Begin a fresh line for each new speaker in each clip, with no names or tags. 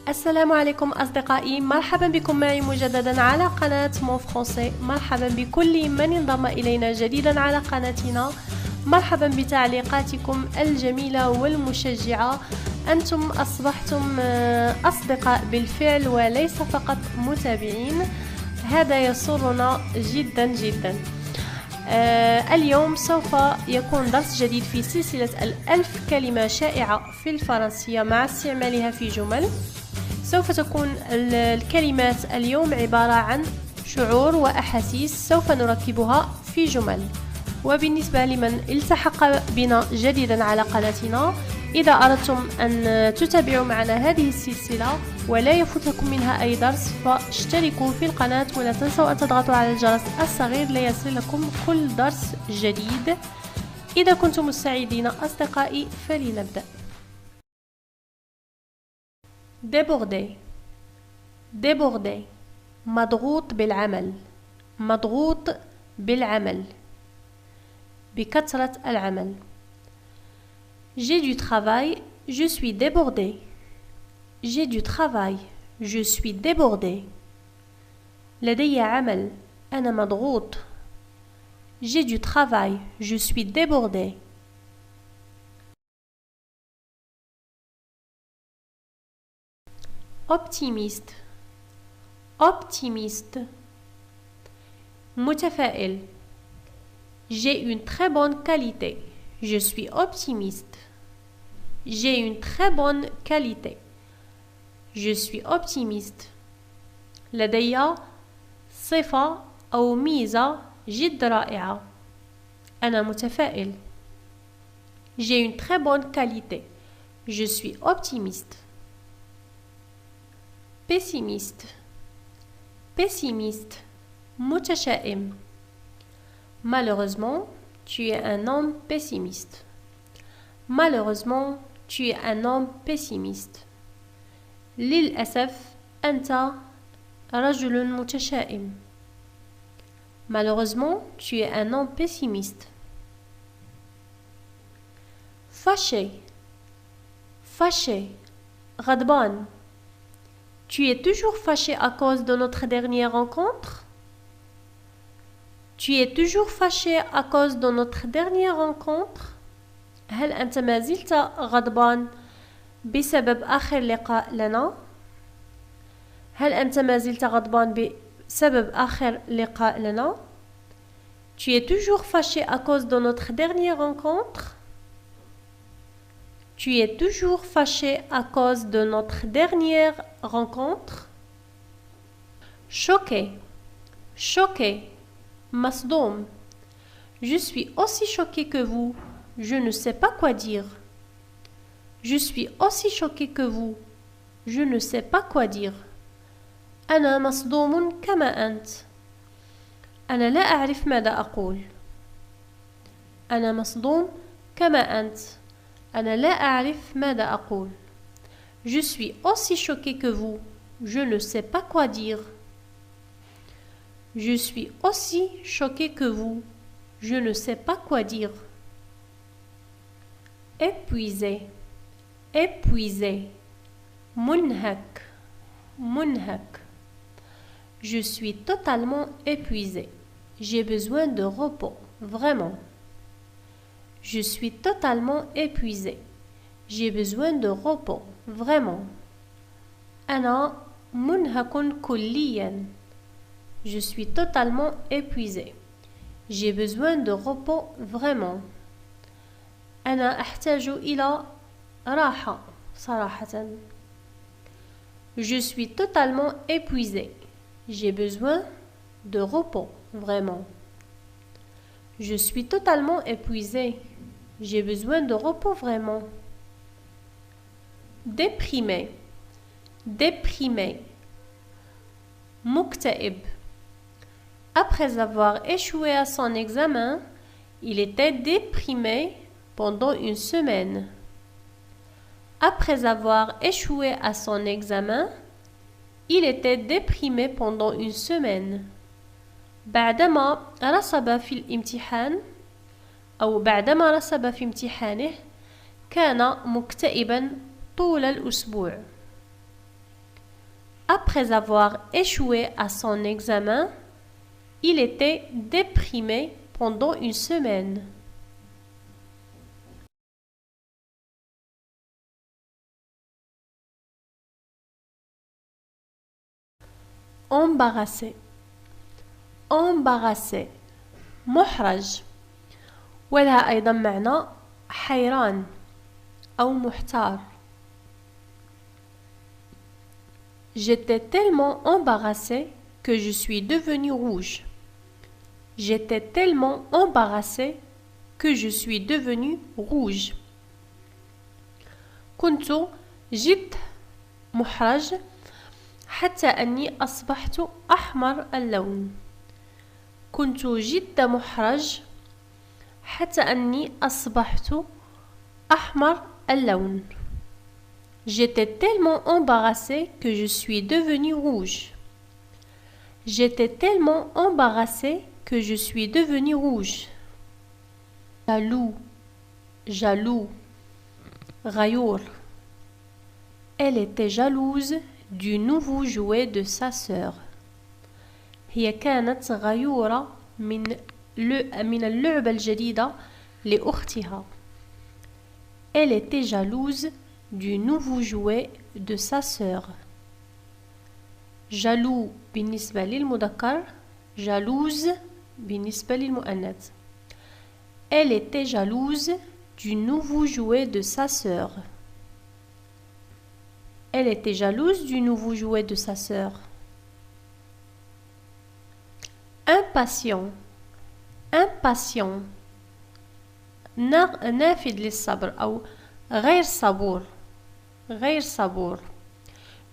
السلام عليكم أصدقائي، مرحبا بكم معي مجددا على قناة مون فرونسي. مرحبا بكل من انضم إلينا جديدا على قناتنا. مرحبا بتعليقاتكم الجميلة والمشجعة. أنتم أصبحتم أصدقاء بالفعل وليس فقط متابعين، هذا يسرنا جدا جدا. اليوم سوف يكون درس جديد في سلسلة ال1000 كلمة شائعة في الفرنسية مع استعمالها في جمل. سوف تكون الكلمات اليوم عبارة عن شعور وأحاسيس سوف نركبها في جمل. وبالنسبة لمن التحق بنا جديدا على قناتنا، إذا أردتم أن تتابعوا معنا هذه السلسلة ولا يفوتكم منها أي درس، فاشتركوا في القناة ولا تنسوا أن تضغطوا على الجرس الصغير ليصل لكم كل درس جديد. إذا كنتم مستعدين أصدقائي فلنبدأ. débordé débordé مضغوط بالعمل، مضغوط بالعمل، بكثرة العمل. J'ai du travail, je suis débordé. J'ai du travail, je suis débordé. لدي عمل، أنا مضغوط. J'ai du travail, je suis débordé. Optimiste optimiste متفائل. J'ai une très bonne qualité. Je suis optimiste. J'ai une très bonne qualité. Je suis optimiste. لدي صفة أو ميزة جد رائعة. أنا متفائل. J'ai une très bonne qualité. Je suis optimiste. pessimiste pessimiste متشائم. Malheureusement, tu es un homme pessimiste. Malheureusement, tu es un homme pessimiste. للأسف أنت رجل متشائم. Malheureusement, tu es un homme pessimiste. Fâché fâché غضبان. Tu es toujours fâché à cause de notre dernière rencontre? Tu es toujours fâché à cause de notre dernière rencontre? هل أنت ما زلت غضبان بسبب آخر لقاء لنا؟ هل أنت ما زلت غضبان بسبب آخر لقاء لنا؟ Tu es toujours fâché à cause de notre dernière rencontre? Tu es toujours fâché à cause de notre dernière rencontre? Choqué choqué مصدوم. Je suis aussi choqué que vous. Je ne sais pas quoi dire. Je suis aussi choqué que vous. Je ne sais pas quoi dire. أنا مصدوم كما أنت. أنا لا أعرف ماذا أقول. أنا مصدوم كما أنت. أنا لا أعرف ماذا أقول. Je suis aussi choqué que vous. Je ne sais pas quoi dire. Je suis aussi choqué que vous. Je ne sais pas quoi dire. Épuisé épuisé منهك منهك. Je suis totalement épuisé. J'ai besoin de repos, vraiment. Je suis totalement épuisé. J'ai besoin de repos, vraiment. أنا منهك كليا. Je suis totalement épuisé. J'ai besoin de repos, vraiment. أنا أحتاج إلى راحة صراحة. Je suis totalement épuisé. J'ai besoin de repos, vraiment. Je suis totalement épuisé. J'ai besoin de repos, vraiment. Déprimé déprimé مكتئب. Après avoir échoué à son examen, il était déprimé pendant une semaine. Après avoir échoué à son examen, il était déprimé pendant une semaine. بعدما رسب في الامتحان أو بعدما رسب في امتحانه كان مكتئبا طول الأسبوع. Après avoir échoué à son examen, il était déprimé pendant une semaine. Embarrassé. Embarrassé. محرج. ولها أيضا معنى حيران أو محتار. J'étais tellement embarrassé que je suis devenue rouge. J'étais tellement embarrassé que je suis devenue rouge. كنت جد محرج حتى أني أصبحت أحمر اللون. كنت جد محرج حتى أني أصبحت أحمر اللون. J'étais tellement embarrassé que je suis devenue rouge. J'étais tellement embarrassé que je suis devenue rouge. Jaloux, jaloux, غيور. Elle était jalouse du nouveau jouet de sa sœur. هي كانت غيورة من اللعبة الجديدة لأختها. Elle était jalouse du nouveau jouet de sa sœur. jaloux بالنسبة للمذكر, jalouse بالنسبة للمؤنث. Elle était jalouse du nouveau jouet de sa sœur. Elle était jalouse du nouveau jouet de sa sœur. Impatient. Impatient. نافذ للصبر أو غير صبور. غير صبور.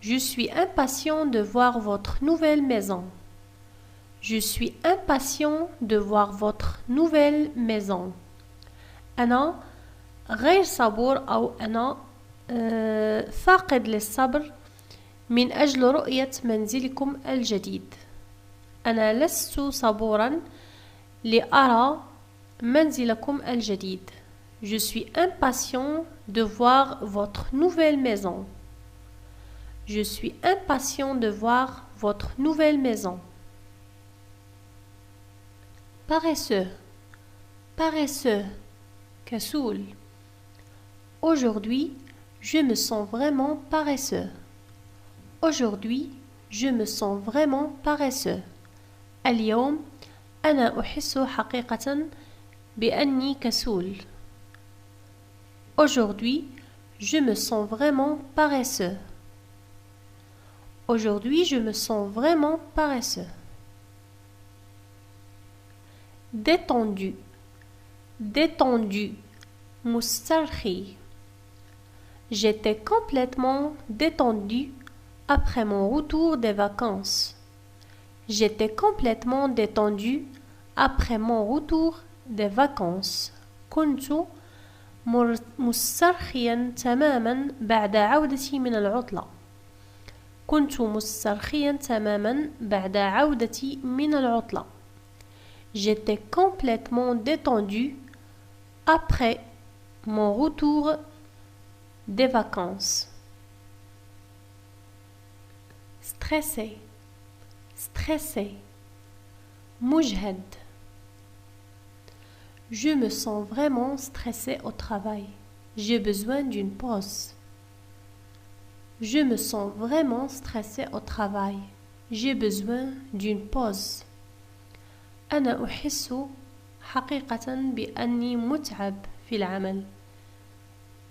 Je suis impatient de voir votre nouvelle maison. Je suis impatient de voir votre nouvelle maison. أنا غير صبور أو أنا فاقد للصبر من أجل رؤية منزلكم الجديد. أنا لست صبورا لأرى منزلكم الجديد. Je suis impatient de voir votre nouvelle maison. Je suis impatient de voir votre nouvelle maison. Paresseux. Paresseux. كسول. Aujourd'hui, je me sens vraiment paresseux. Aujourd'hui, je me sens vraiment paresseux. اليوم أنا أحس حقيقة بأني كسول. Aujourd'hui, je me sens vraiment paresseux. Aujourd'hui, je me sens vraiment paresseux. Détendu. Détendu. مسترخي. J'étais complètement détendu après mon retour des vacances. J'étais complètement détendu après mon retour des vacances. كنت مسترخيا تماما بعد عودتي من العطلة. كنت مسترخيا تماما بعد عودتي من العطلة. J'étais complètement détendu après mon retour des vacances. Stressé. Stressé. مجهد. Je me sens vraiment stressé au travail. J'ai besoin d'une pause. Je me sens vraiment stressé au travail. J'ai besoin d'une pause. أنا أحس حقيقة بأني متعب في العمل.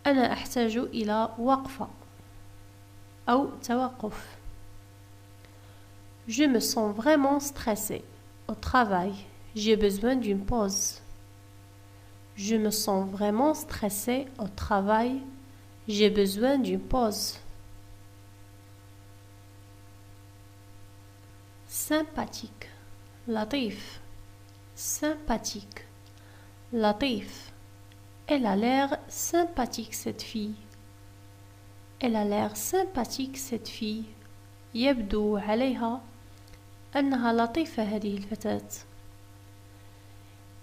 أنا أحتاج إلى وقفة أو توقف. Je me sens vraiment stressé au travail. J'ai besoin d'une pause. Je me sens vraiment stressé au travail. J'ai besoin d'une pause. Sympathique. لطيف. Sympathique. لطيف. Elle a l'air sympathique cette fille. Elle a l'air sympathique cette fille. يبدو عليها أنها لطيفة هذه الفتاة.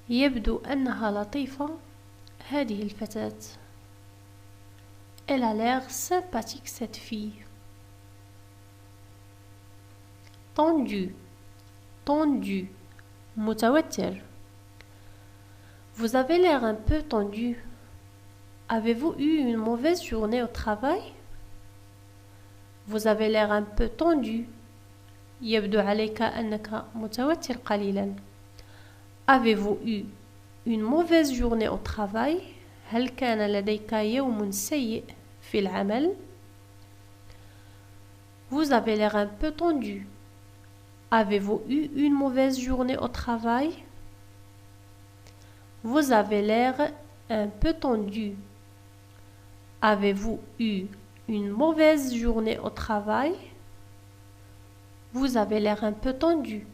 يبدو أنها لطيفة هذه الفتاة. Elle a l'air sympathique cette fille. tendu tendu متوتر. Vous avez l'air un peu tendu. Avez-vous eu une mauvaise journée au travail? Vous avez l'air un peu tendu. يبدو عليك أنك متوتر قليلا. Avez-vous eu une mauvaise journée au travail? هل كان لديك يوم سيء في العمل؟ Vous avez l'air un peu tendu. Avez-vous eu une mauvaise journée au travail? Vous avez l'air un peu tendu. Avez-vous eu une mauvaise journée au travail? Vous avez l'air un peu tendu.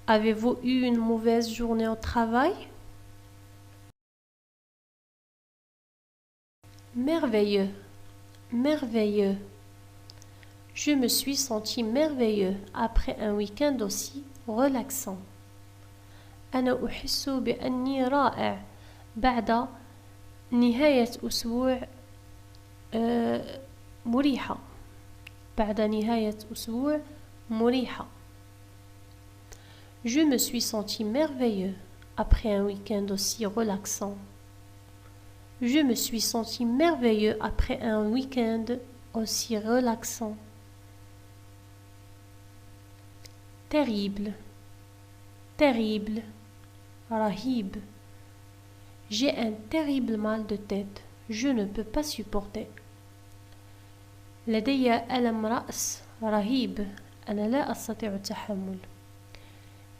Avez-vous eu une mauvaise journée au travail? Merveilleux, merveilleux. Je me suis senti merveilleux après un week-end aussi relaxant. أنا أحس بأني رائع بعد نهاية أسبوع مريحة. بعد نهاية أسبوع مريحة. Je me suis senti merveilleux après un week-end aussi relaxant. Je me suis senti merveilleux après un week-end aussi relaxant. Terrible, terrible, رهيب. J'ai un terrible mal de tête. Je ne peux pas supporter. لدي ألم رأس رهيب. أنا لا أستطيع التحمل.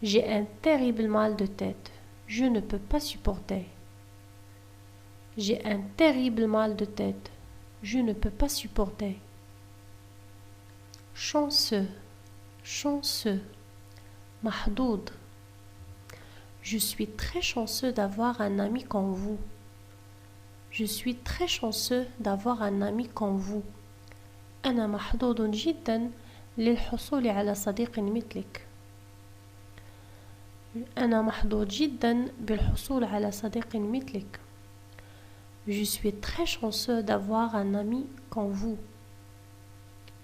J'ai un terrible mal de tête. Je ne peux pas supporter. J'ai un terrible mal de tête. Je ne peux pas supporter. Chanceux, chanceux. محظوظ. Je suis très chanceux d'avoir un ami comme vous. Je suis très chanceux d'avoir un ami comme vous. أنا محظوظ جدا للحصول على صديق مثلك. أنا محظوظ جدا بالحصول على صديق مثلك. Je suis très chanceux d'avoir un ami comme vous.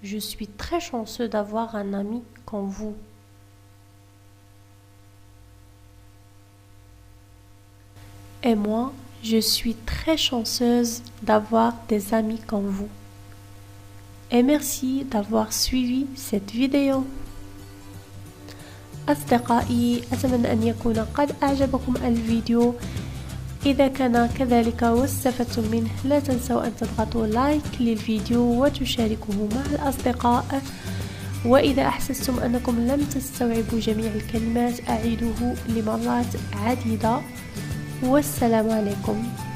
Je suis très chanceux d'avoir un ami comme vous. Et moi, je suis très chanceuse d'avoir des amis comme vous. Et merci d'avoir suivi cette vidéo. أصدقائي، أتمنى أن يكون قد أعجبكم الفيديو. إذا كان كذلك واستفدتم منه لا تنسوا أن تضغطوا لايك للفيديو وتشاركوه مع الأصدقاء. وإذا أحسستم أنكم لم تستوعبوا جميع الكلمات أعيدوه لمرات عديدة. والسلام عليكم.